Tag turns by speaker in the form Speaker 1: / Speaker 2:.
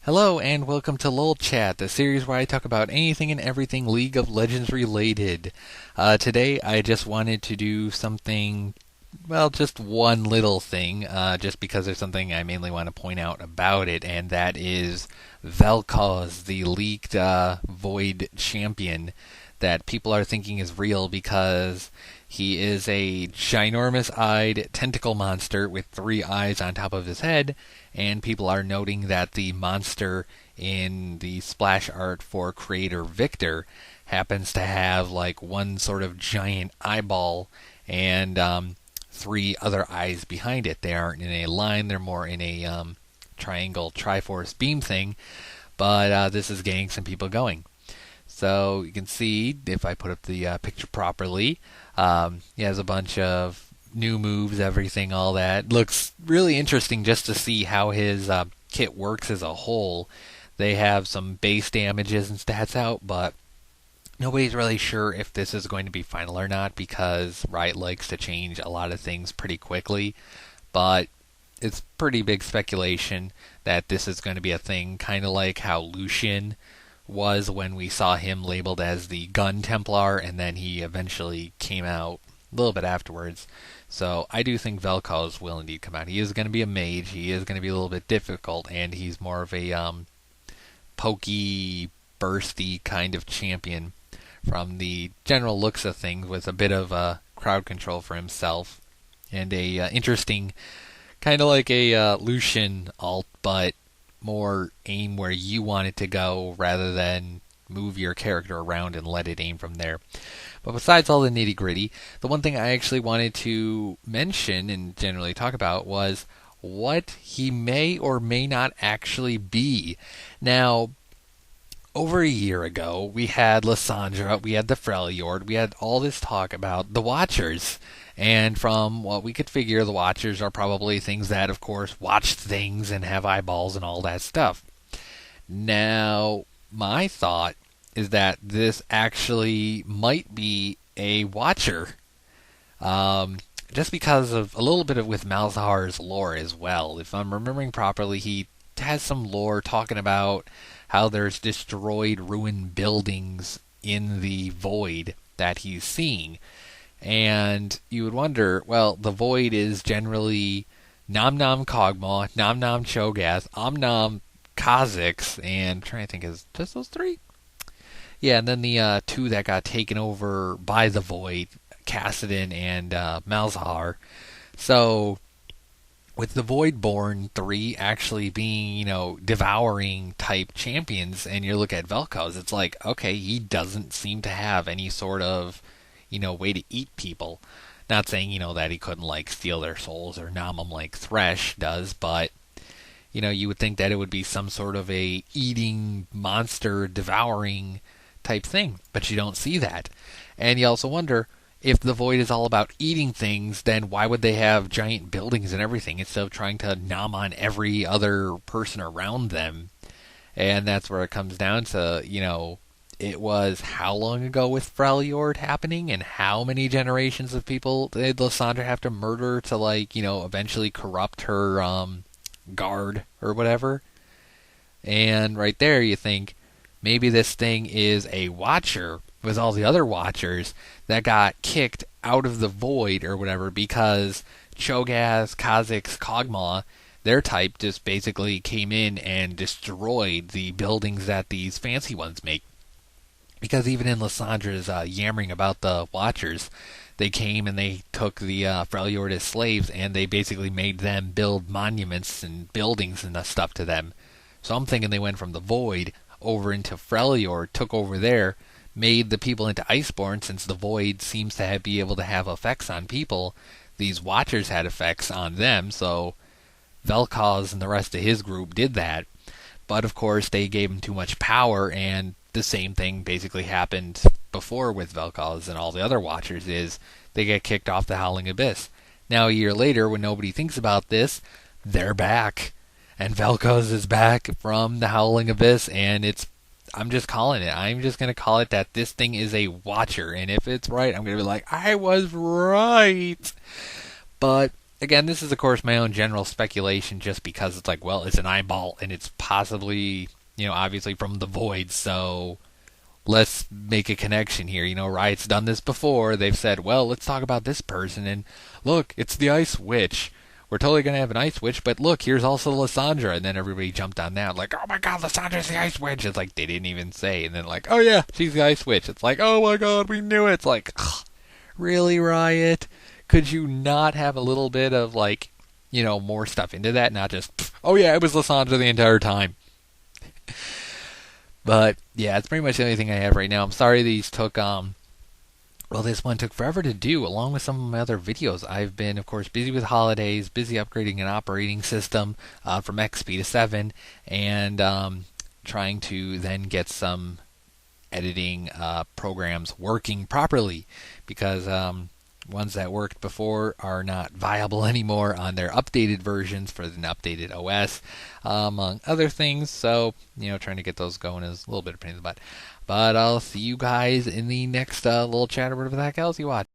Speaker 1: Hello and welcome to LoL Chat, the series where I talk about anything and everything League of Legends related. Today I just wanted to do something, well, just one little thing, just because there's something I mainly want to point out about it, and that is Vel'Koz, the leaked Void champion that people are thinking is real because he is a ginormous-eyed tentacle monster with three eyes on top of his head, and people are noting that the monster in the splash art for creator Victor happens to have like one sort of giant eyeball and three other eyes behind it. They aren't in a line, they're more in a triangle Triforce beam thing, but this is getting some people going. So you can see, if I put up the picture properly, he has a bunch of new moves, everything, all that. Looks really interesting just to see how his kit works as a whole. They have some base damages and stats out, but nobody's really sure if this is going to be final or not because Riot likes to change a lot of things pretty quickly. But it's pretty big speculation that this is going to be a thing, kind of like how Lucian was when we saw him labeled as the Gun Templar, and then he eventually came out a little bit afterwards. So I do think Vel'Koz will indeed come out. He is going to be a mage. He is going to be a little bit difficult, and he's more of a pokey, bursty kind of champion from the general looks of things, with a bit of crowd control for himself, and a interesting, kind of like a Lucian alt, but more aim where you want it to go rather than move your character around and let it aim from there. But besides all the nitty gritty, the one thing I actually wanted to mention and generally talk about was what he may or may not actually be. Now, over a year ago, we had Lissandra, we had the Freljord, we had all this talk about the Watchers. And from what we could figure, the Watchers are probably things that, of course, watch things and have eyeballs and all that stuff. Now, my thought is that this actually might be a Watcher. Just because of a little bit of with Malzahar's lore as well. If I'm remembering properly, he has some lore talking about how there's destroyed, ruined buildings in the void that he's seeing. And you would wonder, well, the void is generally Nom Nom Kog'Maw, Nom Nom Cho'Gath, Om Nom Kha'Zix, and I'm trying to think, is just those three? Yeah, and then the two that got taken over by the void, Kassadin and Malzahar. So, with the Voidborn 3 actually being, devouring type champions, and you look at Vel'Koz, it's like, okay, he doesn't seem to have any sort of, way to eat people. Not saying, that he couldn't, steal their souls or nom them like Thresh does, but, you would think that it would be some sort of a eating, monster, devouring type thing, but you don't see that. And you also wonder, if the void is all about eating things, then why would they have giant buildings and everything instead of trying to nom on every other person around them? And that's where it comes down to, it was how long ago with Freljord happening, and how many generations of people did Lissandra have to murder to, eventually corrupt her guard or whatever? And right there you think, maybe this thing is a Watcher with all the other Watchers that got kicked out of the void or whatever because Cho'Gath, Kha'Zix, Kog'Maw, their type just basically came in and destroyed the buildings that these fancy ones make. Because even in Lissandra's yammering about the Watchers, they came and they took the Freljord as slaves, and they basically made them build monuments and buildings and stuff to them. So I'm thinking they went from the void over into Freljord, took over there, made the people into Iceborn. Since the void seems to be able to have effects on people, these Watchers had effects on them, so Vel'Koz and the rest of his group did that. But of course they gave him too much power, and the same thing basically happened before with Vel'Koz and all the other Watchers, is they get kicked off the Howling Abyss. Now a year later, when nobody thinks about this, they're back. And Vel'Koz is back from the Howling Abyss, and I'm just calling it. I'm just going to call it that this thing is a Watcher, and if it's right, I'm going to be like, I was right! But again, this is of course my own general speculation, just because it's like, well, it's an eyeball and it's possibly, obviously from the void, so let's make a connection here. Riot's done this before. They've said, well, let's talk about this person, and look, it's the Ice Witch. We're totally going to have an Ice Witch, but look, here's also Lysandra. And then everybody jumped on that, like, oh my god, Lysandra's the Ice Witch. It's like, they didn't even say. And then, like, oh yeah, she's the Ice Witch. It's like, oh my god, we knew it. It's like, ugh, really, Riot? Could you not have a little bit of, like, more stuff into that? Not just, oh yeah, it was Lysandra the entire time. But yeah, it's pretty much the only thing I have right now. I'm sorry these took well, this one took forever to do, along with some of my other videos. I've been, of course, busy with holidays, busy upgrading an operating system from XP to 7, and trying to then get some editing programs working properly, because ones that worked before are not viable anymore on their updated versions for an updated OS, among other things. So, trying to get those going is a little bit of a pain in the butt. But I'll see you guys in the next little chat or whatever the heck else you watch.